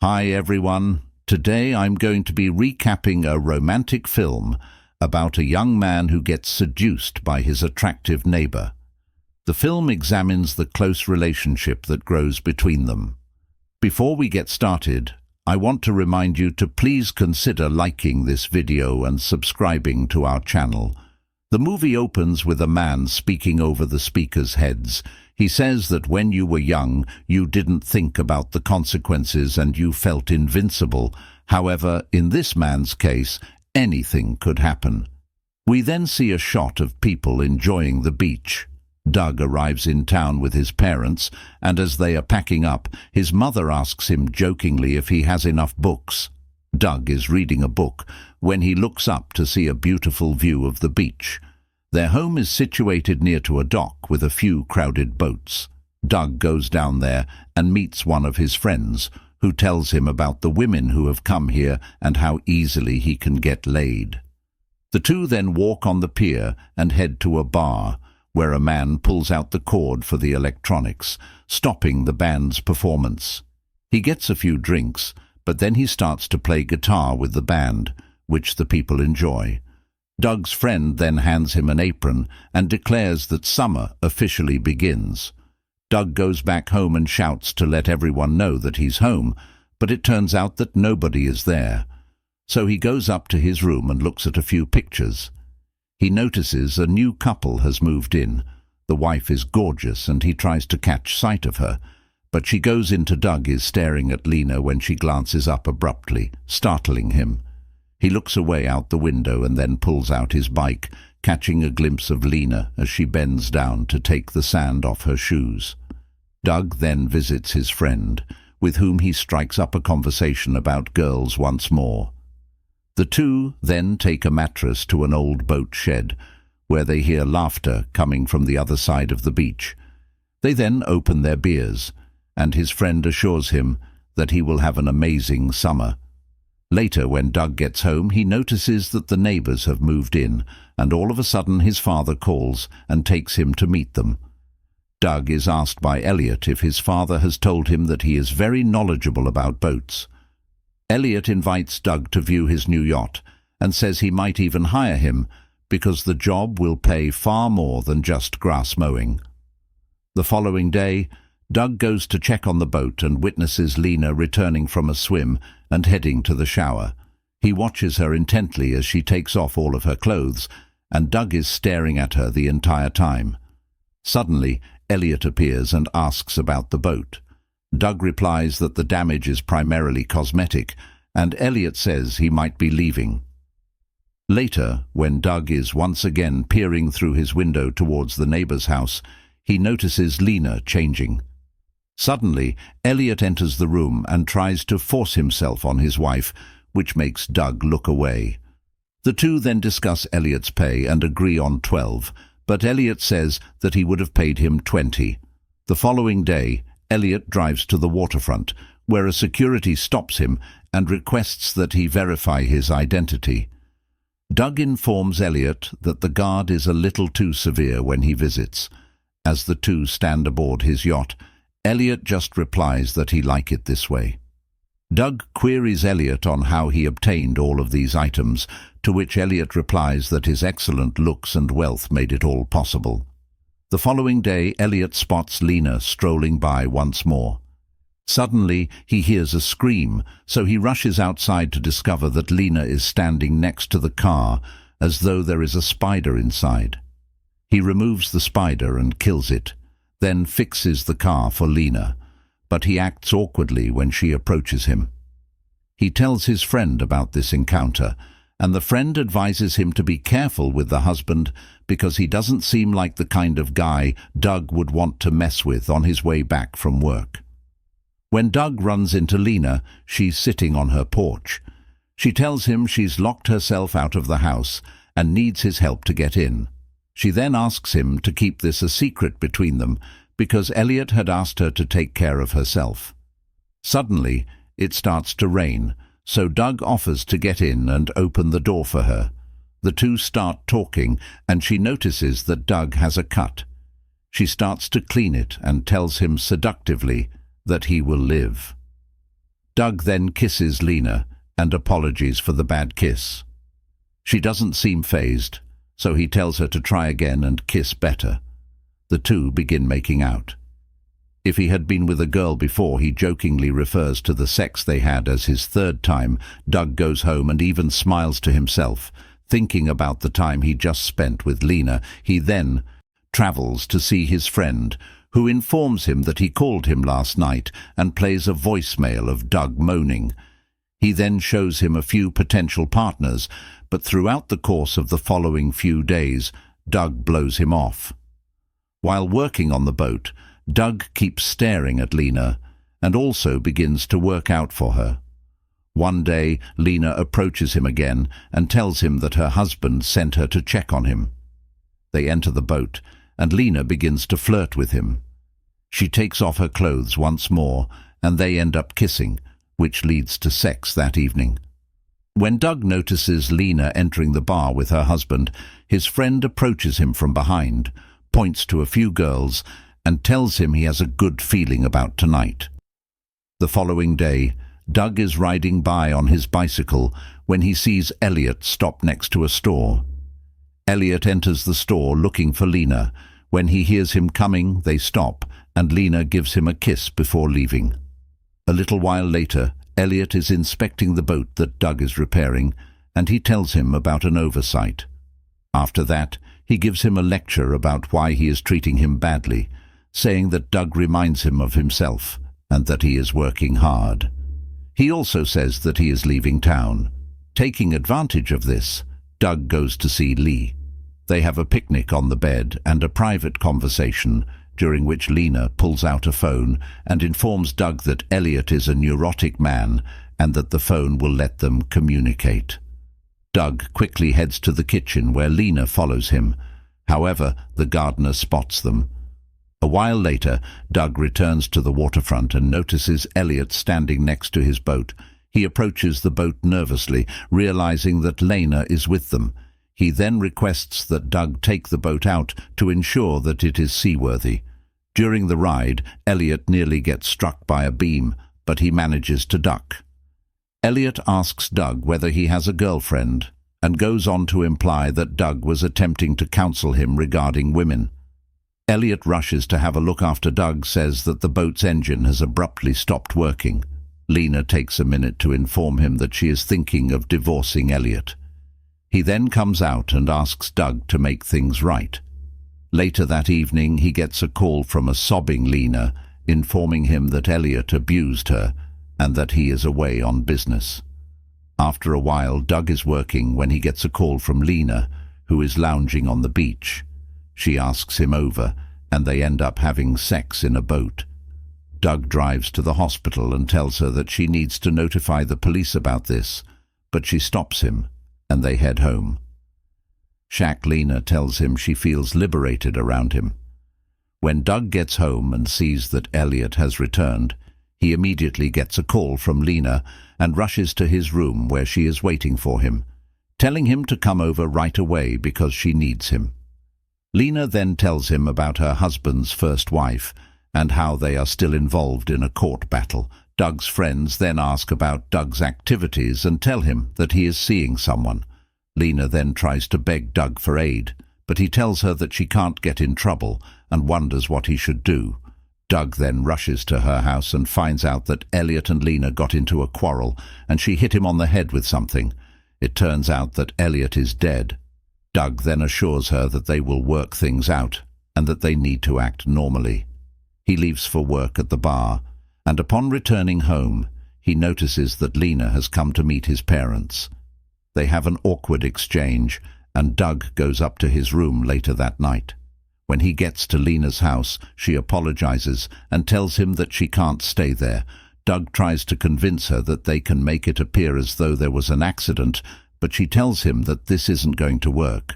Hi everyone. Today I'm going to be recapping a romantic film about a young man who gets seduced by his attractive neighbor. The film examines the close relationship that grows between them. Before we get started, I want to remind you to please consider liking this video and subscribing to our channel. The movie opens with a man speaking over the speakers' heads. He says that when you were young, you didn't think about the consequences and you felt invincible. However, in this man's case, anything could happen. We then see a shot of people enjoying the beach. Doug arrives in town with his parents, and as they are packing up, his mother asks him jokingly if he has enough books. Doug is reading a book when he looks up to see a beautiful view of the beach. Their home is situated near to a dock with a few crowded boats. Doug goes down there and meets one of his friends, who tells him about the women who have come here and how easily he can get laid. The two then walk on the pier and head to a bar, where a man pulls out the cord for the electronics, stopping the band's performance. He gets a few drinks, but then he starts to play guitar with the band, which the people enjoy. Doug's friend then hands him an apron and declares that summer officially begins. Doug goes back home and shouts to let everyone know that he's home, but it turns out that nobody is there. So he goes up to his room and looks at a few pictures. He notices a new couple has moved in. The wife is gorgeous and he tries to catch sight of her, but she goes into Doug is staring at Lena when she glances up abruptly, startling him. He looks away out the window and then pulls out his bike, catching a glimpse of Lena as she bends down to take the sand off her shoes. Doug then visits his friend, with whom he strikes up a conversation about girls once more. The two then take a mattress to an old boat shed, where they hear laughter coming from the other side of the beach. They then open their beers, and his friend assures him that he will have an amazing summer. Later, when Doug gets home, he notices that the neighbors have moved in, and all of a sudden his father calls and takes him to meet them. Doug is asked by Elliot if his father has told him that he is very knowledgeable about boats. Elliot invites Doug to view his new yacht and says he might even hire him because the job will pay far more than just grass mowing. The following day, Doug goes to check on the boat and witnesses Lena returning from a swim and heading to the shower. He watches her intently as she takes off all of her clothes, and Doug is staring at her the entire time. Suddenly, Elliot appears and asks about the boat. Doug replies that the damage is primarily cosmetic, and Elliot says he might be leaving. Later, when Doug is once again peering through his window towards the neighbor's house, he notices Lena changing. Suddenly, Elliot enters the room and tries to force himself on his wife, which makes Doug look away. The two then discuss Elliot's pay and agree on 12, but Elliot says that he would have paid him 20. The following day, Elliot drives to the waterfront, where a security stops him and requests that he verify his identity. Doug informs Elliot that the guard is a little too severe when he visits. As the two stand aboard his yacht, Elliot just replies that he likes it this way. Doug queries Elliot on how he obtained all of these items, to which Elliot replies that his excellent looks and wealth made it all possible. The following day, Elliot spots Lena strolling by once more. Suddenly, he hears a scream, so he rushes outside to discover that Lena is standing next to the car, as though there is a spider inside. He removes the spider and kills it, then fixes the car for Lena, but he acts awkwardly when she approaches him. He tells his friend about this encounter, and the friend advises him to be careful with the husband because he doesn't seem like the kind of guy Doug would want to mess with on his way back from work. When Doug runs into Lena, she's sitting on her porch. She tells him she's locked herself out of the house and needs his help to get in. She then asks him to keep this a secret between them because Elliot had asked her to take care of herself. Suddenly, it starts to rain, so Doug offers to get in and open the door for her. The two start talking, and she notices that Doug has a cut. She starts to clean it and tells him seductively that he will live. Doug then kisses Lena and apologies for the bad kiss. She doesn't seem fazed, so he tells her to try again and kiss better. The two begin making out. If he had been with a girl before, he jokingly refers to the sex they had as his third time. Doug goes home and even smiles to himself, thinking about the time he just spent with Lena. He then travels to see his friend, who informs him that he called him last night and plays a voicemail of Doug moaning. He then shows him a few potential partners, but throughout the course of the following few days, Doug blows him off. While working on the boat, Doug keeps staring at Lena and also begins to work out for her. One day, Lena approaches him again and tells him that her husband sent her to check on him. They enter the boat, and Lena begins to flirt with him. She takes off her clothes once more, and they end up kissing, which leads to sex that evening. When Doug notices Lena entering the bar with her husband, his friend approaches him from behind, points to a few girls, and tells him he has a good feeling about tonight. The following day, Doug is riding by on his bicycle when he sees Elliot stop next to a store. Elliot enters the store looking for Lena. When he hears him coming, they stop, and Lena gives him a kiss before leaving. A little while later, Elliot is inspecting the boat that Doug is repairing, and he tells him about an oversight. After that, he gives him a lecture about why he is treating him badly, saying that Doug reminds him of himself and that he is working hard. He also says that he is leaving town. Taking advantage of this, Doug goes to see Lee. They have a picnic on the bed and a private conversation, during which Lena pulls out a phone and informs Doug that Elliot is a neurotic man and that the phone will let them communicate. Doug quickly heads to the kitchen where Lena follows him. However, the gardener spots them. A while later, Doug returns to the waterfront and notices Elliot standing next to his boat. He approaches the boat nervously, realizing that Lena is with them. He then requests that Doug take the boat out to ensure that it is seaworthy. During the ride, Elliot nearly gets struck by a beam, but he manages to duck. Elliot asks Doug whether he has a girlfriend, and goes on to imply that Doug was attempting to counsel him regarding women. Elliot rushes to have a look after Doug says that the boat's engine has abruptly stopped working. Lena takes a minute to inform him that she is thinking of divorcing Elliot. He then comes out and asks Doug to make things right. Later that evening, he gets a call from a sobbing Lena, informing him that Elliot abused her and that he is away on business. After a while, Doug is working when he gets a call from Lena, who is lounging on the beach. She asks him over, and they end up having sex in a boat. Doug drives to the hospital and tells her that she needs to notify the police about this, but she stops him, and they head home. Lena tells him she feels liberated around him. When Doug gets home and sees that Elliot has returned, he immediately gets a call from Lena and rushes to his room where she is waiting for him, telling him to come over right away because she needs him. Lena then tells him about her husband's first wife and how they are still involved in a court battle. Doug's friends then ask about Doug's activities and tell him that he is seeing someone. Lena then tries to beg Doug for aid, but he tells her that she can't get in trouble and wonders what he should do. Doug then rushes to her house and finds out that Elliot and Lena got into a quarrel and she hit him on the head with something. It turns out that Elliot is dead. Doug then assures her that they will work things out and that they need to act normally. He leaves for work at the bar, and upon returning home, he notices that Lena has come to meet his parents. They have an awkward exchange, and Doug goes up to his room later that night. When he gets to Lena's house, she apologizes and tells him that she can't stay there. Doug tries to convince her that they can make it appear as though there was an accident, but she tells him that this isn't going to work.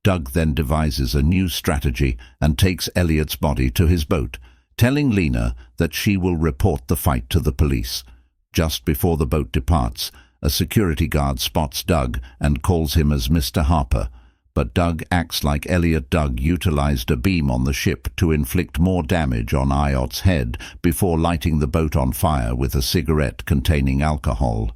Doug then devises a new strategy and takes Elliot's body to his boat, telling Lena that she will report the fight to the police. Just before the boat departs, a security guard spots Doug and calls him as Mr. Harper, but Doug acts like Elliot. Doug utilized a beam on the ship to inflict more damage on Iot's head before lighting the boat on fire with a cigarette containing alcohol.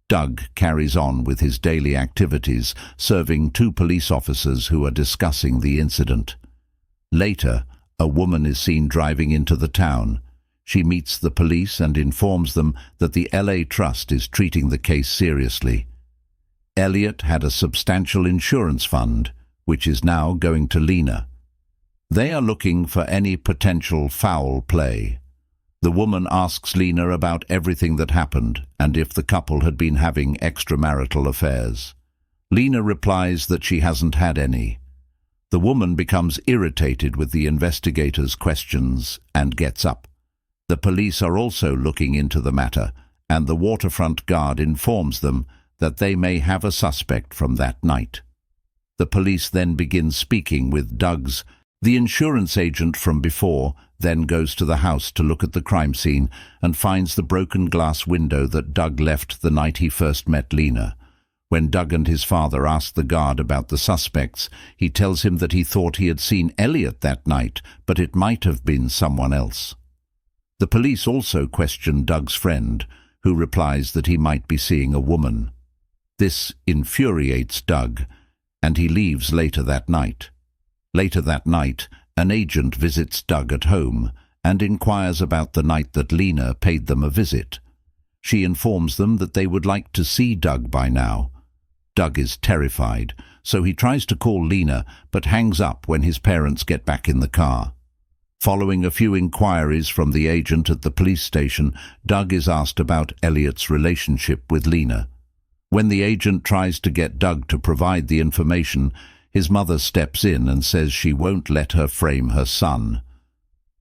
Doug carries on with his daily activities, serving 2 police officers who are discussing the incident. Later, a woman is seen driving into the town. She meets the police and informs them that the LA Trust is treating the case seriously. Elliot had a substantial insurance fund, which is now going to Lena. They are looking for any potential foul play. The woman asks Lena about everything that happened and if the couple had been having extramarital affairs. Lena replies that she hasn't had any. The woman becomes irritated with the investigators' questions and gets up. The police are also looking into the matter, and the waterfront guard informs them that they may have a suspect from that night. The police then begin speaking with Doug's. The insurance agent from before then goes to the house to look at the crime scene and finds the broken glass window that Doug left the night he first met Lena. When Doug and his father ask the guard about the suspects, he tells him that he thought he had seen Elliot that night, but it might have been someone else. The police also question Doug's friend, who replies that he might be seeing a woman. This infuriates Doug, and he leaves later that night. Later that night, an agent visits Doug at home and inquires about the night that Lena paid them a visit. She informs them that they would like to see Doug by now. Doug is terrified, so he tries to call Lena but hangs up when his parents get back in the car. Following a few inquiries from the agent at the police station, Doug is asked about Elliot's relationship with Lena. When the agent tries to get Doug to provide the information, his mother steps in and says she won't let her frame her son.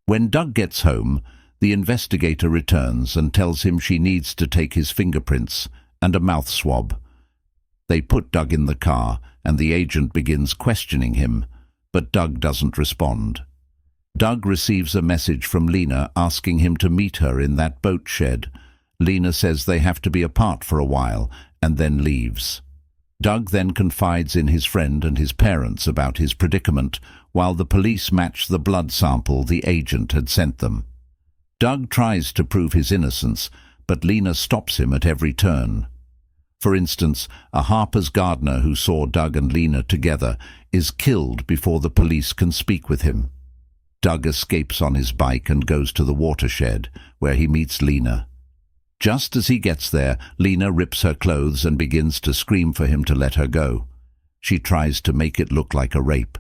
When Doug gets home, the investigator returns and tells him she needs to take his fingerprints and a mouth swab. They put Doug in the car, and the agent begins questioning him, but Doug doesn't respond. Doug receives a message from Lena asking him to meet her in that boat shed. Lena says they have to be apart for a while and then leaves. Doug then confides in his friend and his parents about his predicament, while the police match the blood sample the agent had sent them. Doug tries to prove his innocence, but Lena stops him at every turn. For instance, a Harper's gardener who saw Doug and Lena together is killed before the police can speak with him. Doug escapes on his bike and goes to the watershed, where he meets Lena. Just as he gets there, Lena rips her clothes and begins to scream for him to let her go. She tries to make it look like a rape.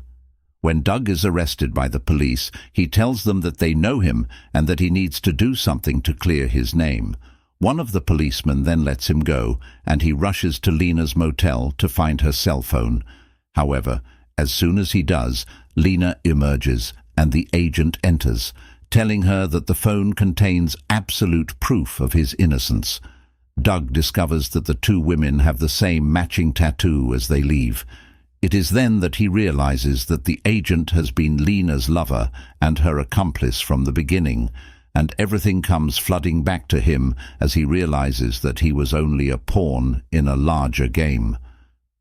When Doug is arrested by the police, he tells them that they know him and that he needs to do something to clear his name. One of the policemen then lets him go, and he rushes to Lena's motel to find her cell phone. However, as soon as he does, Lena emerges and the agent enters, telling her that the phone contains absolute proof of his innocence. Doug discovers that the 2 women have the same matching tattoo as they leave. It is then that he realizes that the agent has been Lena's lover and her accomplice from the beginning, and everything comes flooding back to him as he realizes that he was only a pawn in a larger game.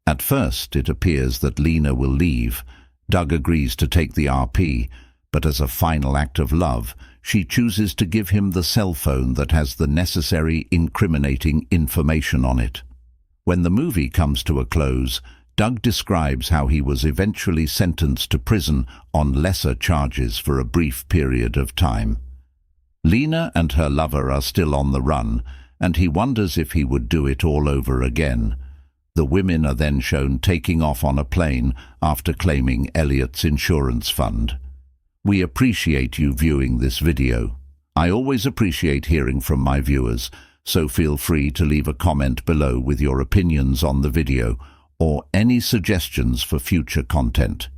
At first, it appears that Lena will leave. Doug agrees to take the RP, but as a final act of love, she chooses to give him the cell phone that has the necessary incriminating information on it. When the movie comes to a close, Doug describes how he was eventually sentenced to prison on lesser charges for a brief period of time. Lena and her lover are still on the run, and he wonders if he would do it all over again. The women are then shown taking off on a plane after claiming Elliot's insurance fund. We appreciate you viewing this video. I always appreciate hearing from my viewers, so feel free to leave a comment below with your opinions on the video or any suggestions for future content.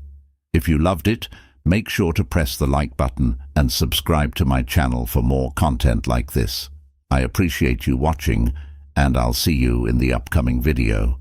If you loved it, make sure to press the like button and subscribe to my channel for more content like this. I appreciate you watching, and I'll see you in the upcoming video.